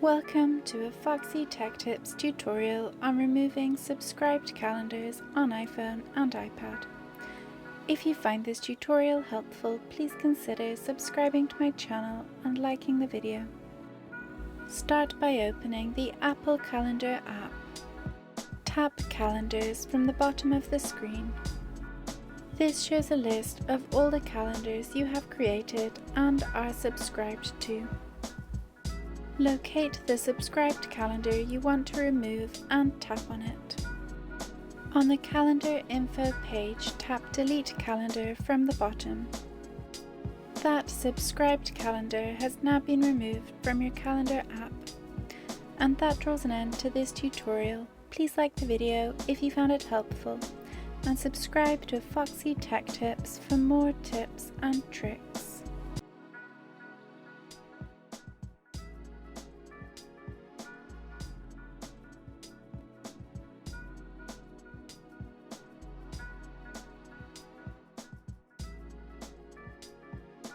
Welcome to a Foxy Tech Tips tutorial on removing subscribed calendars on iPhone and iPad. If you find this tutorial helpful, please consider subscribing to my channel and liking the video. Start by opening the Apple Calendar app. Tap Calendars from the bottom of the screen. This shows a list of all the calendars you have created and are subscribed to. Locate the subscribed calendar you want to remove and tap on it. On the Calendar Info page, tap Delete Calendar from the bottom. That subscribed calendar has now been removed from your calendar app. And that draws an end to this tutorial. Please like the video if you found it helpful, and subscribe to Foxy Tech Tips for more tips and tricks.